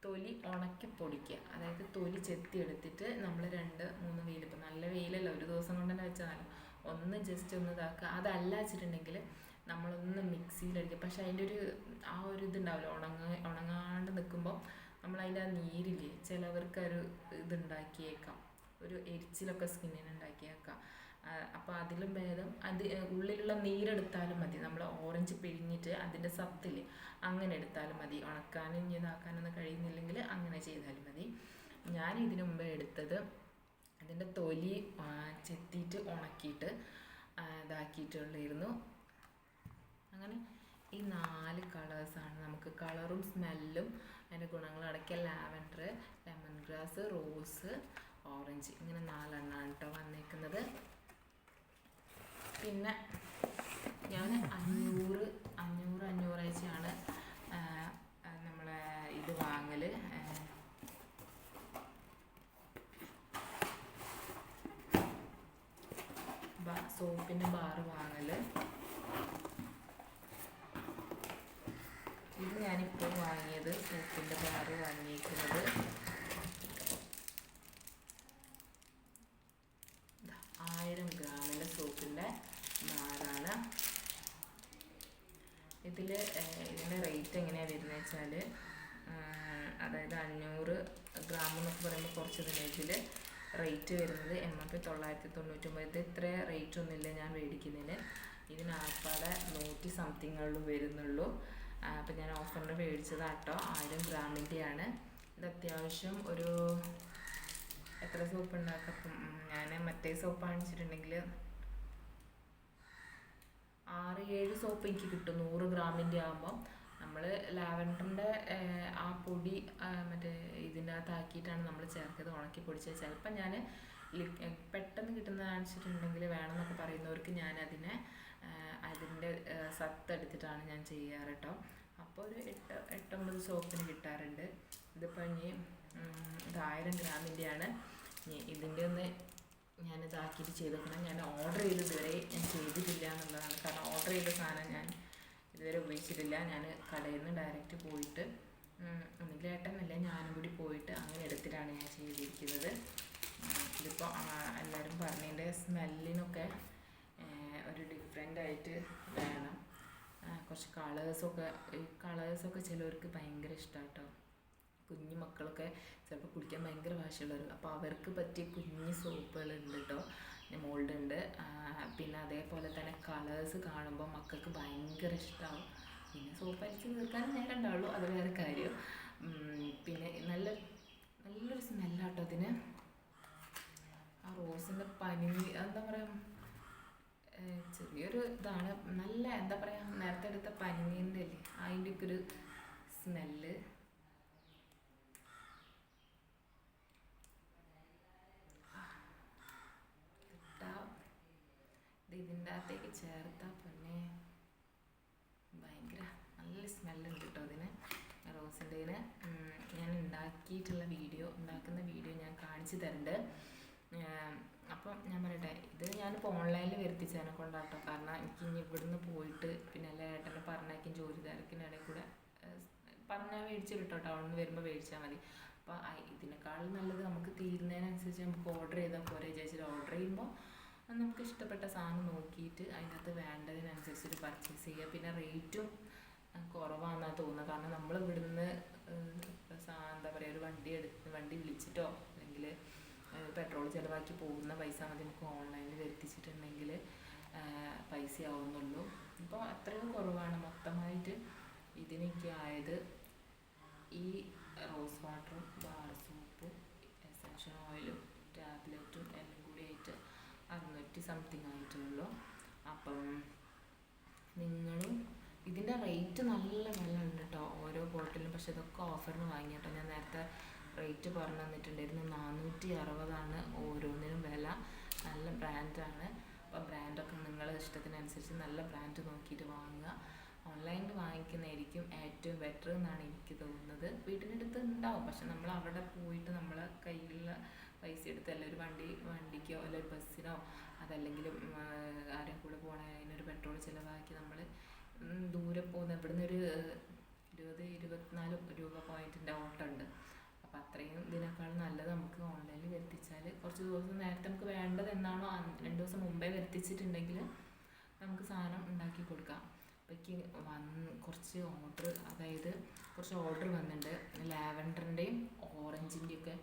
തൊലി ഉണക്കി പൊടിക്കുക. അതായത് തൊലി ചെത്തിയെടുത്തിട്ട് നമ്മൾ 2-3 വെയിൽ, ഇപ്പം നല്ല വെയിലല്ല, ഒരു ദിവസം കൊണ്ട് തന്നെ വെച്ചാൽ ഒന്ന് ജസ്റ്റ് ഒന്ന് ഇതാക്കുക. അതല്ല വെച്ചിട്ടുണ്ടെങ്കിൽ നമ്മളൊന്ന് മിക്സിയിലടിക്കുക. പക്ഷെ അതിൻ്റെ ആ ഒരു ഇതുണ്ടാവില്ല, ഉണങ്ങാണ്ട് നിൽക്കുമ്പോൾ നമ്മളതിൻ്റെ ആ നീരില്ലേ, ചിലവർക്കൊരു ഇതുണ്ടാക്കിയേക്കാം, ഒരു എരിച്ചിലൊക്കെ സ്കിന്നിന് ഉണ്ടാക്കിയേക്കാം. അപ്പോൾ അതിലും ഭേദം അത് ഉള്ളിലുള്ള നീരെടുത്താലും മതി. നമ്മൾ ഓറഞ്ച് പിഴിഞ്ഞിട്ട് അതിൻ്റെ സത്തില്ലേ അങ്ങനെ എടുത്താലും മതി. ഉണക്കാനും ഇതാക്കാനൊന്നും കഴിയുന്നില്ലെങ്കിൽ അങ്ങനെ ചെയ്താലും മതി. ഞാൻ ഇതിനു മുമ്പ് എടുത്തത് അതിൻ്റെ തൊലി ചെത്തിയിട്ട് ഉണക്കിയിട്ട് ഇതാക്കിയിട്ടുള്ളായിരുന്നു. അങ്ങനെ ഈ 4 കളേഴ്സാണ് നമുക്ക് കളറും സ്മെല്ലും അതിൻ്റെ ഗുണങ്ങളടക്കിയ lavender, lemon grass, rose, orange, ഇങ്ങനെ 4 എണ്ണമാണ് കേട്ടോ വന്നേക്കുന്നത്. പിന്നെ ഞാൻ 500 ആഴ്ചയാണ് നമ്മളെ ഇത് വാങ്ങൽ. സോപ്പിൻ്റെ ബാറ് വാങ്ങൽ. ഇത് ഞാനിപ്പോൾ വാങ്ങിയത് സോപ്പിൻ്റെ ബാറ് വാങ്ങിയിരിക്കുന്നത് 1000 ഗ്രാമിൻ്റെ സോപ്പിൻ്റെ ബാറാണ്. ഇതിൻ്റെ റേറ്റ് എങ്ങനെയാണ് വരുന്നത് വെച്ചാൽ, അതായത് 500 ഗ്രാം എന്നൊക്കെ പറയുമ്പോൾ കുറച്ച് ഇതിൽ റേറ്റ് വരുന്നത് MRP 999. ഇത് ഇത്ര റേറ്റ് ഒന്നുമില്ല ഞാൻ മേടിക്കുന്നതിന്. ഇതിനാപ്പാടെ 100 സംതിങ്ങുള്ളൂ വരുന്നുള്ളൂ. അപ്പം ഞാൻ ഓഫറിന് മേടിച്ചതാട്ടോ. 1000 ഗ്രാമിൻ്റെയാണ്. ഇത് അത്യാവശ്യം ഒരു എത്ര സോപ്പ് ഉണ്ടാക്കാം. അപ്പം ഞാൻ മറ്റേ സോപ്പ് വാങ്ങിച്ചിട്ടുണ്ടെങ്കിൽ 6-7 സോപ്പ് എനിക്ക് കിട്ടും 100 ഗ്രാമിൻ്റെ ആകുമ്പം. നമ്മൾ ലാവൻഡറിൻ്റെ ആ പൊടി മറ്റേ ഇതിൻ്റെ അകത്താക്കിയിട്ടാണ് നമ്മൾ ചേർക്കത്, ഉണക്കി പൊടിച്ചത്. ചിലപ്പോൾ ഞാൻ പെട്ടെന്ന് കിട്ടുന്ന കാണിച്ചിട്ടുണ്ടെങ്കിൽ വേണമെന്നൊക്കെ പറയുന്നവർക്ക് ഞാൻ അതിൻ്റെ സത്തെടുത്തിട്ടാണ് ഞാൻ ചെയ്യാറ് കേട്ടോ. അപ്പോൾ ഒരു 8-9 സോപ്പിന് കിട്ടാറുണ്ട്. ഇതിപ്പോൾ ഇനി ഇത് 1000 ഗ്രാമിൻ്റെയാണ്. ഇതിൻ്റെ ഒന്ന് ഞാൻ ഇതാക്കിയിട്ട് ചെയ്തേക്കണം. ഞാൻ ഓർഡർ ചെയ്ത് ഇതുവരെ ഞാൻ ചെയ്തിട്ടില്ല എന്നുള്ളതാണ്. കാരണം ഓർഡർ ചെയ്ത സാധനം ഞാൻ ഇതുവരെ ഉപയോഗിച്ചിട്ടില്ല. ഞാൻ കടയിൽ നിന്ന് ഡയറക്റ്റ് പോയിട്ട് ഒന്നുകിൽ ഏട്ടനല്ല ഞാനും കൂടി പോയിട്ട് അങ്ങനെ എടുത്തിട്ടാണ് ഞാൻ ചെയ്തിരിക്കുന്നത്. ഇതിപ്പോൾ എല്ലാവരും പറഞ്ഞതിൻ്റെ സ്മെല്ലിനൊക്കെ ഒരു ഡിഫറെൻ്റായിട്ട് വേണം. കുറച്ച് കളേഴ്സൊക്കെ ചിലവർക്ക് ഭയങ്കര ഇഷ്ടമാണ് കേട്ടോ. കുഞ്ഞു മക്കളൊക്കെ ചിലപ്പോൾ കുടിക്കാൻ ഭയങ്കര വാശിയുള്ളവർ. അപ്പോൾ അവർക്ക് പറ്റിയ കുഞ്ഞ് സോപ്പുകളുണ്ട് കേട്ടോ, മോൾഡ് ഉണ്ട്. പിന്നെ അതേപോലെ തന്നെ കളേഴ്സ് കാണുമ്പോൾ മക്കൾക്ക് ഭയങ്കര ഇഷ്ടമാവും. പിന്നെ സോപ്പ് അടിച്ച് തീർക്കാനും നേരം ഉണ്ടാവുള്ളൂ, അത് വേറെ കാര്യം. പിന്നെ നല്ലൊരു സ്മെല്ലാട്ടോ അതിന്. ആ റോസിൻ്റെ എന്താ പറയുക, ചെറിയൊരു ഇതാണ്. നല്ല എന്താ പറയുക, നേരത്തെ എടുത്ത പനിനീൻ്റെ അല്ലേ അതിൻ്റെയൊക്കെ ഒരു സ്മെല്ല്. ഇതിൻ്റെ അകത്തേക്ക് ചേർത്താൽ പിന്നെ ഭയങ്കര നല്ല സ്മെല്ലുണ്ട് കേട്ടോ അതിന്. റോസിൻ്റെതിന് ഞാൻ ഉണ്ടാക്കുന്ന വീഡിയോ ഞാൻ കാണിച്ചു തരുന്നുണ്ട്. അപ്പം ഞാൻ പറയട്ടെ, ഇത് ഞാനിപ്പോൾ ഓൺലൈനിൽ വരുത്തിച്ചതിനെ കൊണ്ടാട്ടോ. കാരണം എനിക്ക് ഇനി ഇവിടുന്ന് പോയിട്ട് പിന്നെ എല്ലാ ഏട്ടനെ പറഞ്ഞേക്കും ജോലി തിരക്കിനിടയിൽ കൂടെ പറഞ്ഞാൽ മേടിച്ച് കിട്ടോ, ടൗണിൽ നിന്ന് വരുമ്പോൾ മേടിച്ചാൽ മതി. അപ്പോൾ ഇതിനേക്കാളും നല്ലത് നമുക്ക് തീരുന്നതിനനുസരിച്ച് നമുക്ക് ഓർഡർ ചെയ്താൽ പോരെ വിചാരിച്ചിട്ട് ഓർഡർ ചെയ്യുമ്പോൾ നമുക്ക് ഇഷ്ടപ്പെട്ട സാധനം നോക്കിയിട്ട് അതിനകത്ത് വേണ്ടതിനനുസരിച്ചിട്ട് പർച്ചേസ് ചെയ്യുക. പിന്നെ റേറ്റും കുറവാണെന്നാണ് തോന്നുന്നത്. കാരണം നമ്മൾ ഇവിടുന്ന് എന്താ പറയുക, ഒരു വണ്ടി വിളിച്ചിട്ടോ അല്ലെങ്കിൽ പെട്രോൾ ചിലവാക്കി പോകുന്ന പൈസ മതി നമുക്ക് ഓൺലൈനിൽ വരുത്തിച്ചിട്ടുണ്ടെങ്കിൽ പൈസ ആവുന്നുള്ളൂ. ഇപ്പോൾ അത്രയും കുറവാണ്. മൊത്തമായിട്ട് ഇതിനൊക്കെ ആയത് ഈ റോസ് വാട്ടറും ബാർ സോപ്പും എസൻഷ്യൽ ഓയിലും ടാബ്ലറ്റും എല്ലാം കൂടി ആയിട്ട് 600 സംതിങ് ആയിട്ടുള്ളൂ. അപ്പം നിങ്ങളും ഇതിൻ്റെ റേറ്റ് നല്ല വില ഉണ്ട് കേട്ടോ ഓരോ ബോട്ടിലും. പക്ഷെ ഇതൊക്കെ ഓഫറിന് വാങ്ങി കേട്ടോ. ഞാൻ നേരത്തെ റേറ്റ് പറഞ്ഞു തന്നിട്ടുണ്ടായിരുന്നു. 460 ഓരോന്നിനും വില. നല്ല ബ്രാൻഡാണ്. അപ്പോൾ ബ്രാൻഡൊക്കെ നിങ്ങളുടെ ഇഷ്ടത്തിനനുസരിച്ച് നല്ല ബ്രാൻഡ് നോക്കിയിട്ട് വാങ്ങുക. ഓൺലൈനിൽ വാങ്ങിക്കുന്നതായിരിക്കും ഏറ്റവും ബെറ്റർ എന്നാണ് എനിക്ക് തോന്നുന്നത്. വീട്ടിനടുത്ത് ഉണ്ടാവും, പക്ഷെ നമ്മൾ അവിടെ പോയിട്ട് നമ്മളെ കയ്യിലുള്ള പൈസ എടുത്തല്ല ഒരു വണ്ടിക്കോ അല്ലെങ്കിൽ ഒരു ബസ്സിനോ അതല്ലെങ്കിൽ ആരും കൂടെ പോകണ അതിനൊരു പെട്രോൾ ചിലവാക്കി നമ്മൾ ദൂരെ പോകുന്ന ഇവിടുന്ന് ഒരു 20-24 രൂപ പോയിൻറ്റിൻ്റെ ഓട്ടം ഉണ്ട്. അപ്പോൾ അത്രയും ഇതിനേക്കാൾ നല്ലത് നമുക്ക് ഓൺലൈനിൽ വരുത്തിച്ചാൽ കുറച്ച് ദിവസം നേരത്തെ നമുക്ക് വേണ്ടത് എന്നാണോ 2 ദിവസം മുമ്പേ വരുത്തിച്ചിട്ടുണ്ടെങ്കിൽ നമുക്ക് സാധനം ഉണ്ടാക്കി കൊടുക്കാം. അപ്പോഴേക്ക് കുറച്ച് ഓർഡർ വന്നിട്ടുണ്ട്. ലാവൻഡറിൻ്റെയും ഓറഞ്ചിൻ്റെയൊക്കെ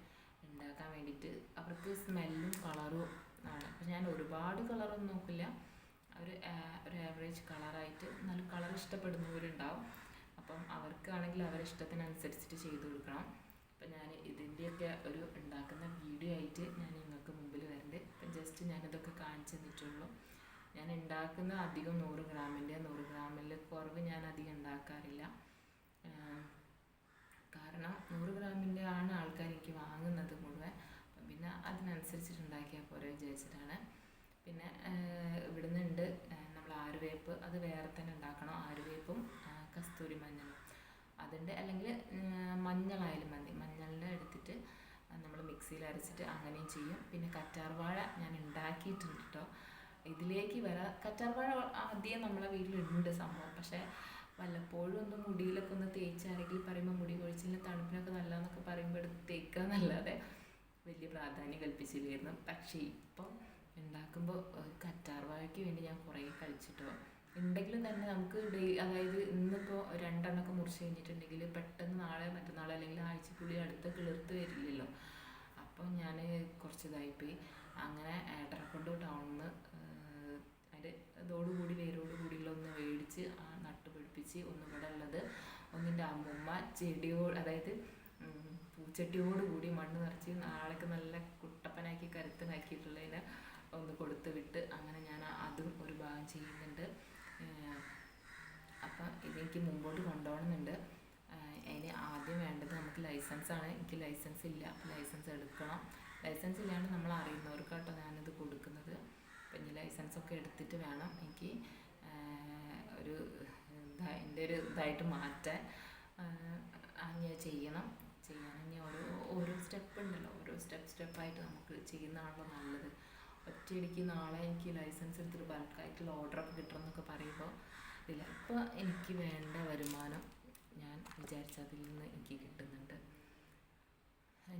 ഉണ്ടാക്കാൻ വേണ്ടിയിട്ട്. അവർക്ക് സ്മെല്ലും കളറും ആണ്. അപ്പോൾ ഞാൻ ഒരുപാട് കളറൊന്നും നോക്കില്ല, ഒരു ആവറേജ് കളറായിട്ട് നല്ല കളർ ഇഷ്ടപ്പെടുന്നവരുണ്ടാവും. അപ്പം അവർക്കാണെങ്കിൽ അവരുടെ ഇഷ്ടത്തിനനുസരിച്ചിട്ട് ചെയ്ത് കൊടുക്കണം. അപ്പം ഞാൻ ഇതിൻ്റെയൊക്കെ ഒരു ഉണ്ടാക്കുന്ന വീഡിയോ ആയിട്ട് ഞാൻ നിങ്ങൾക്ക് മുമ്പിൽ വരുന്നുണ്ട്. അപ്പം ജസ്റ്റ് ഞാനിതൊക്കെ കാണിച്ചു തന്നിട്ടുള്ളൂ. ഞാൻ ഉണ്ടാക്കുന്ന അധികം 100 ഗ്രാമിൻ്റെ 100 ഗ്രാമിൽ കുറവ് ഞാൻ അധികം ഉണ്ടാക്കാറില്ല. കാരണം 100 ഗ്രാമിൻ്റെ ആണ് ആൾക്കാർ എനിക്ക് വാങ്ങുന്നത് മുഴുവൻ. അപ്പം പിന്നെ അതിനനുസരിച്ചിട്ട് ഉണ്ടാക്കിയാൽ പോരെ വിചാരിച്ചിട്ടാണ്. പിന്നെ ഇവിടുന്നുണ്ട് നമ്മൾ ആര്യവേപ്പ്, അത് വേറെ തന്നെ ഉണ്ടാക്കണം. ആര്യവേപ്പും കസ്തൂരി മഞ്ഞളും അതുണ്ട്. അല്ലെങ്കിൽ മഞ്ഞളായാലും മതി. മഞ്ഞളിൻ്റെ എടുത്തിട്ട് നമ്മൾ മിക്സിയിൽ അരച്ചിട്ട് അങ്ങനെയും ചെയ്യും. പിന്നെ കറ്റാർവാഴ ഞാൻ ഉണ്ടാക്കിയിട്ടുണ്ട് കേട്ടോ. ഇതിലേക്ക് വരാം. കറ്റാർവാഴ ആദ്യം നമ്മളെ വീട്ടിലുണ്ട് സംഭവം. പക്ഷേ വല്ലപ്പോഴും ഒന്ന് മുടിയിലൊക്കെ ഒന്ന് തേച്ച് ആരെങ്കിലും പറയുമ്പോൾ മുടി കൊഴിച്ചിലിന് തണുപ്പിനൊക്കെ നല്ലതെന്നൊക്കെ പറയുമ്പോൾ എടുത്ത് തേക്കുക എന്നല്ലാതെ വലിയ പ്രാധാന്യം കൽപ്പിച്ചില്ലായിരുന്നു. പക്ഷേ ഇപ്പം ഉണ്ടാക്കുമ്പോൾ കറ്റാർവാഴയ്ക്ക് വേണ്ടി ഞാൻ കുറേ കഴിച്ചിട്ടോ. ഉണ്ടെങ്കിലും തന്നെ നമുക്ക് അതായത് ഇന്നിപ്പോൾ 2 എണ്ണമൊക്കെ മുറിച്ച് കഴിഞ്ഞിട്ടുണ്ടെങ്കിൽ പെട്ടെന്ന് നാളെ മറ്റന്നാളെ അല്ലെങ്കിൽ ആഴ്ചക്കുള്ളിൽ അടുത്ത കിളിർത്ത് വരില്ലല്ലോ. അപ്പം ഞാൻ കുറച്ച് ഇതായിപ്പോയി. അങ്ങനെ ഏട്ടനെ കൊണ്ട് ടൗണിൽ നിന്ന് അതിൻ്റെ ഇതോടുകൂടി വേരോടുകൂടിയുള്ള ഒന്ന് മേടിച്ച് നട്ടുപിടിപ്പിച്ച്. ഒന്നിവിടെ ഉള്ളത് ഒന്നിൻ്റെ അമ്മൂമ്മ ചെടിയോട്, അതായത് പൂച്ചട്ടിയോടുകൂടി മണ്ണ് നിറച്ച് നാളേക്ക് നല്ല കുട്ടപ്പനാക്കി കരുത്തനാക്കിയിട്ടുള്ളതിനെ ഒന്ന് കൊടുത്ത് വിട്ട്. അങ്ങനെ ഞാൻ അതും ഒരു ഭാഗം ചെയ്യുന്നുണ്ട്. അപ്പം ഇതെനിക്ക് മുമ്പോട്ട് കൊണ്ടുപോകണമെന്നുണ്ട്. അതിന് ആദ്യം വേണ്ടത് നമുക്ക് ലൈസൻസാണ്. എനിക്ക് ലൈസൻസ് ഇല്ല. ലൈസൻസ് എടുക്കണം. ലൈസൻസ് ഇല്ലാണ്ട് നമ്മൾ അറിയുന്നവർക്കാട്ടോ ഞാനിത് കൊടുക്കുന്നത്. അപ്പം ഇനി ലൈസൻസൊക്കെ എടുത്തിട്ട് വേണം എനിക്ക് ഒരു എൻ്റെ ഒരു ഇതായിട്ട് മാറ്റാൻ. അങ്ങനെ ചെയ്യാൻ ഇനി ഓരോ സ്റ്റെപ്പ് ഉണ്ടല്ലോ. ഓരോ സ്റ്റെപ്പായിട്ട് നമുക്ക് ചെയ്യുന്നതാണല്ലോ നല്ലത്. ഒറ്റയടിക്ക് നാളെ എനിക്ക് ലൈസൻസ് എടുത്തിട്ട് ബൾക്കായിട്ടുള്ള ഓർഡറൊക്കെ കിട്ടണമെന്നൊക്കെ പറയുമ്പോൾ ഇല്ല. ഇപ്പോൾ എനിക്ക് വേണ്ട വരുമാനം ഞാൻ വിചാരിച്ചതിൽ നിന്ന് എനിക്ക് കിട്ടുന്നുണ്ട്.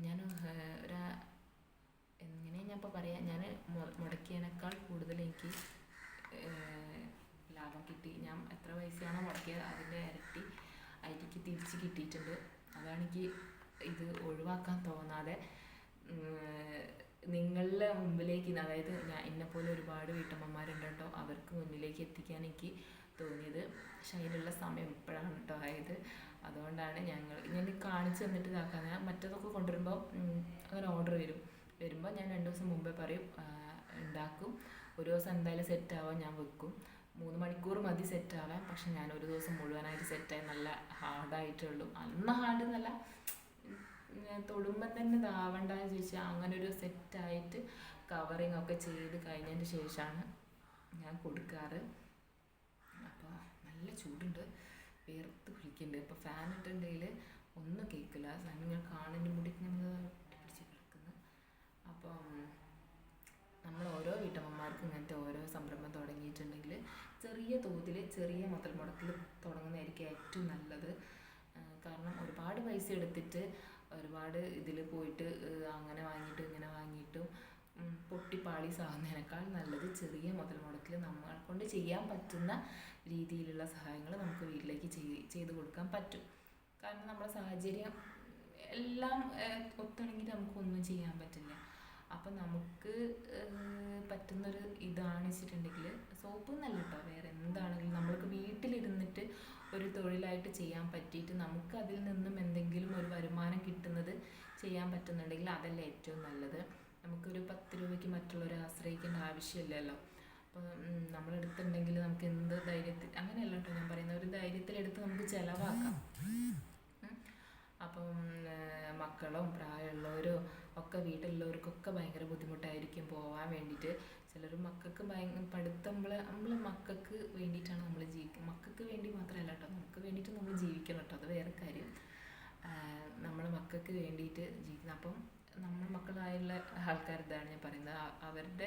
ഞാൻ എങ്ങനെയാണ് ഞാൻ ഇപ്പോൾ പറയാം, ഞാൻ മുടക്കിയതിനേക്കാൾ കൂടുതൽ എനിക്ക് ലാഭം കിട്ടി. ഞാൻ എത്ര പൈസയാണോ മുടക്കിയത് അതിൻ്റെ ഇരട്ടി എനിക്ക് തിരിച്ച് കിട്ടിയിട്ടുണ്ട്. അതാണ് എനിക്ക് ഇത് ഒഴിവാക്കാൻ തോന്നാതെ നിങ്ങളുടെ മുമ്പിലേക്ക്, അതായത് എന്നെപ്പോലെ ഒരുപാട് വീട്ടമ്മമാരുണ്ട് കേട്ടോ, അവർക്ക് മുന്നിലേക്ക് എത്തിക്കാൻ എനിക്ക് തോന്നിയത്. പക്ഷെ അതിനുള്ള സമയം ഇപ്പോഴാണ് കേട്ടോ ആയത്. അതുകൊണ്ടാണ് ഞാൻ കാണിച്ചു തന്നിട്ട് ഇതാക്കാൻ. ഞാൻ മറ്റതൊക്കെ കൊണ്ടുവരുമ്പോൾ അങ്ങനെ ഓർഡർ വരുമ്പോൾ ഞാൻ 2 ദിവസം മുമ്പേ പറയും ഉണ്ടാക്കും. ഒരു ദിവസം എന്തായാലും സെറ്റാവാൻ ഞാൻ വെക്കും. 3 മണിക്കൂർ മതി സെറ്റാവാൻ. പക്ഷെ ഞാൻ ഒരു ദിവസം മുഴുവനായിട്ട് സെറ്റായി നല്ല ഹാർഡായിട്ടുള്ളൂ. അന്ന് ഹാർഡ് എന്നല്ല, തൊടുമ്പം തന്നെ ഇതാവണ്ടെന്ന് ചോദിച്ചാൽ അങ്ങനെ ഒരു സെറ്റായിട്ട് കവറിങ് ഒക്കെ ചെയ്ത് കഴിഞ്ഞതിന് ശേഷമാണ് ഞാൻ കൊടുക്കാറ്. അപ്പോൾ നല്ല ചൂടുണ്ട്, വേർത്ത് കുളിക്കുന്നുണ്ട്. ഇപ്പോൾ ഫാൻ ഇട്ടുണ്ടെങ്കിൽ ഒന്നും കേൾക്കില്ല. നിങ്ങൾ കാണുന്ന മുടി ഇങ്ങനെ പിടിച്ച് കിടക്കുന്നു. അപ്പം നമ്മൾ ഓരോ വീട്ടമ്മമാർക്കും ഇങ്ങനത്തെ ഓരോ സംരംഭം തുടങ്ങിയിട്ടുണ്ടെങ്കിൽ ചെറിയ തോതിൽ ചെറിയ മുതൽ മുടക്കിൽ തുടങ്ങുന്നതായിരിക്കും ഏറ്റവും നല്ലത്. കാരണം ഒരുപാട് പൈസ എടുത്തിട്ട് ഒരുപാട് ഇതിൽ പോയിട്ട് അങ്ങനെ വാങ്ങിയിട്ടും ഇങ്ങനെ വാങ്ങിയിട്ടും പൊട്ടിപ്പാളി സാകുന്നതിനേക്കാൾ നല്ലത് ചെറിയ മുതൽ മുടക്കിൽ നമ്മളെ കൊണ്ട് ചെയ്യാൻ പറ്റുന്ന രീതിയിലുള്ള സഹായങ്ങൾ നമുക്ക് വീട്ടിലേക്ക് ചെയ്ത് കൊടുക്കാൻ പറ്റും. കാരണം നമ്മുടെ സാഹചര്യം എല്ലാം ഒത്തിണങ്ങിയിട്ട് നമുക്കൊന്നും ചെയ്യാൻ പറ്റില്ല. അപ്പം നമുക്ക് പറ്റുന്നൊരു ഇതാണ് വെച്ചിട്ടുണ്ടെങ്കിൽ സോപ്പ് എന്നല്ല കേട്ടോ, വേറെ എന്താണെങ്കിലും നമ്മൾക്ക് വീട്ടിലിരുന്നിട്ട് ഒരു തൊഴിലായിട്ട് ചെയ്യാൻ പറ്റിയിട്ട് നമുക്ക് അതിൽ നിന്നും എന്തെങ്കിലും ഒരു വരുമാനം കിട്ടുന്നത് ചെയ്യാൻ പറ്റുന്നുണ്ടെങ്കിൽ അതല്ലേ ഏറ്റവും നല്ലത്. നമുക്കൊരു 10 രൂപയ്ക്ക് മറ്റുള്ളവരെ ആശ്രയിക്കേണ്ട ആവശ്യമില്ലല്ലോ. അപ്പോൾ നമ്മളെടുത്തുണ്ടെങ്കിൽ നമുക്ക് എന്ത് ധൈര്യത്തിൽ, അങ്ങനെയല്ല കേട്ടോ ഞാൻ പറയുന്നത്, ഒരു ധൈര്യത്തിലെടുത്ത് നമുക്ക് ചിലവാക്കാം. അപ്പം മക്കളും പ്രായമുള്ളവരും ഒക്കെ വീട്ടിലുള്ളവർക്കൊക്കെ ഭയങ്കര ബുദ്ധിമുട്ടായിരിക്കും പോകാൻ വേണ്ടിയിട്ട്. ചിലർ മക്കൾക്ക് പഠിത്തം നമ്മൾ മക്കൾക്ക് വേണ്ടിയിട്ടാണ് നമ്മൾ ജീവിക്കുന്നത്. മക്കൾക്ക് വേണ്ടി മാത്രമല്ല കേട്ടോ, നമുക്ക് വേണ്ടിയിട്ട് നമ്മൾ ജീവിക്കണം കേട്ടോ, അത് വേറെ കാര്യം. നമ്മൾ മക്കൾക്ക് വേണ്ടിയിട്ട് ജീവിക്കുന്നത്. അപ്പം നമ്മൾ മക്കളായുള്ള ആൾക്കാരിതാണ് ഞാൻ പറയുന്നത്,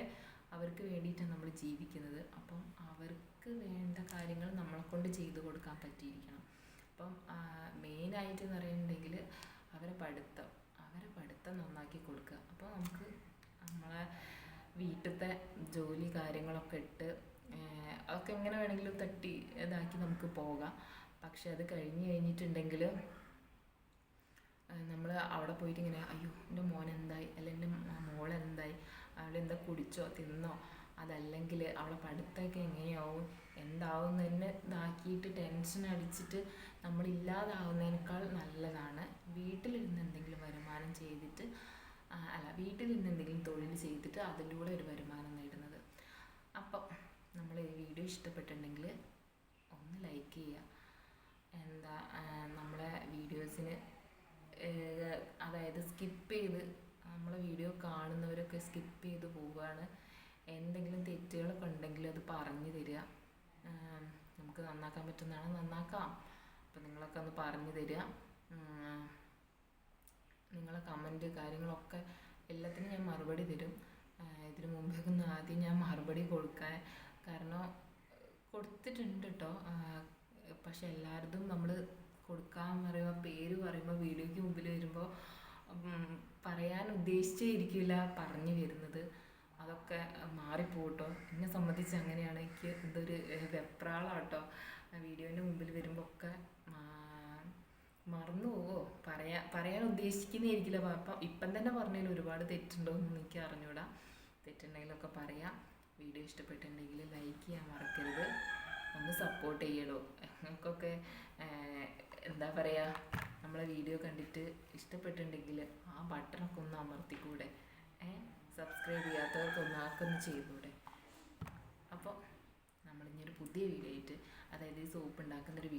അവർക്ക് വേണ്ടിയിട്ടാണ് നമ്മൾ ജീവിക്കുന്നത്. അപ്പം അവർക്ക് വേണ്ട കാര്യങ്ങൾ നമ്മളെ കൊണ്ട് ചെയ്തു കൊടുക്കാൻ പറ്റിയിരിക്കണം. അപ്പം മെയിനായിട്ട് എന്ന് പറയുന്നുണ്ടെങ്കിൽ അവരെ പഠിത്തം നന്നാക്കി കൊടുക്കുക. അപ്പോൾ നമുക്ക് നമ്മളെ വീട്ടിലത്തെ ജോലി കാര്യങ്ങളൊക്കെ ഇട്ട് അതൊക്കെ എങ്ങനെ വേണമെങ്കിലും തട്ടി ഇതാക്കി നമുക്ക് പോകാം. പക്ഷെ അത് കഴിഞ്ഞിട്ടുണ്ടെങ്കിൽ നമ്മൾ അവിടെ പോയിട്ട് ഇങ്ങനെ അയ്യോ എൻ്റെ മോൻ എന്തായി, അല്ലെങ്കിൽ എൻ്റെ മോളെന്തായി, അവളെന്താ കുടിച്ചോ തിന്നോ, അതല്ലെങ്കിൽ അവളെ പഠിത്തമൊക്കെ എങ്ങനെയാവും എന്താവും തന്നെ ഇതാക്കിയിട്ട് ടെൻഷൻ അടിച്ചിട്ട് നമ്മളില്ലാതാവുന്നതിനേക്കാൾ നല്ലതാണ് വീട്ടിലിരുന്ന് എന്തെങ്കിലും വരുമാനം ചെയ്തിട്ട്, വീട്ടിലിരുന്ന് എന്തെങ്കിലും തൊഴിൽ ചെയ്തിട്ട് അതിലൂടെ ഒരു വരുമാനം നേടുന്നത്. അപ്പം നമ്മൾ ഈ വീഡിയോ ഇഷ്ടപ്പെട്ടിട്ടുണ്ടെങ്കിൽ ഒന്ന് ലൈക്ക് ചെയ്യുക, വീഡിയോസിന് അതായത് സ്കിപ്പ് ചെയ്ത് നമ്മളെ വീഡിയോ കാണുന്നവരൊക്കെ സ്കിപ്പ് ചെയ്ത് പോവുകയാണ്. എന്തെങ്കിലും തെറ്റുകളൊക്കെ ഉണ്ടെങ്കിൽ അത് പറഞ്ഞു തരിക. നമുക്ക് നന്നാക്കാൻ പറ്റുന്നതാണ് നന്നാക്കാം. അപ്പം നിങ്ങളൊക്കെ ഒന്ന് പറഞ്ഞു തരിക. നിങ്ങളെ കമൻറ്റ് കാര്യങ്ങളൊക്കെ എല്ലാത്തിനും ഞാൻ മറുപടി തരും. ഇതിനു മുമ്പേക്ക് ആദ്യം ഞാൻ മറുപടി കൊടുക്കാൻ കാരണം കൊടുത്തിട്ടുണ്ട് കേട്ടോ. പക്ഷെ എല്ലാവരതും നമ്മൾ കൊടുക്കാൻ പറയുമ്പോൾ പേര് പറയുമ്പോൾ വീഡിയോയ്ക്ക് മുമ്പിൽ വരുമ്പോൾ പറയാൻ ഉദ്ദേശിച്ചേ ഇരിക്കില്ല പറഞ്ഞു വരുന്നത്. അതൊക്കെ മാറിപ്പോട്ടോ. എന്നെ സംബന്ധിച്ച് അങ്ങനെയാണ്. എനിക്ക് ഇതൊരു വെപ്രാളാട്ടോ. വീഡിയോൻ്റെ മുമ്പിൽ വരുമ്പോൾ ഒക്കെ മറന്നു പോവോ, പറയാൻ ഉദ്ദേശിക്കുന്നതായിരിക്കില്ല. അപ്പം ഇപ്പം തന്നെ പറഞ്ഞതിൽ ഒരുപാട് തെറ്റുണ്ടോയെന്ന് എനിക്ക് അറിഞ്ഞൂടാ. തെറ്റുണ്ടെങ്കിലൊക്കെ പറയാം. വീഡിയോ ഇഷ്ടപ്പെട്ടിട്ടുണ്ടെങ്കിൽ ലൈക്ക് ചെയ്യാൻ മറക്കരുത്. ഒന്ന് സപ്പോർട്ട് ചെയ്യണോ. നിങ്ങൾക്കൊക്കെ എന്താ പറയുക, നമ്മളെ വീഡിയോ കണ്ടിട്ട് ഇഷ്ടപ്പെട്ടിട്ടുണ്ടെങ്കിൽ ആ ബട്ടണൊക്കെ ഒന്ന് അമർത്തിക്കൂടെ. സബ്സ്ക്രൈബ് ചെയ്യാത്തവർക്കൊന്ന് ആക്കൊന്ന് ചെയ്തൂടെ. അപ്പോൾ നമ്മളിഞ്ഞൊരു പുതിയ വീഡിയോ ആയിട്ട്, അതായത് ഈ സോപ്പ് ഉണ്ടാക്കുന്നൊരു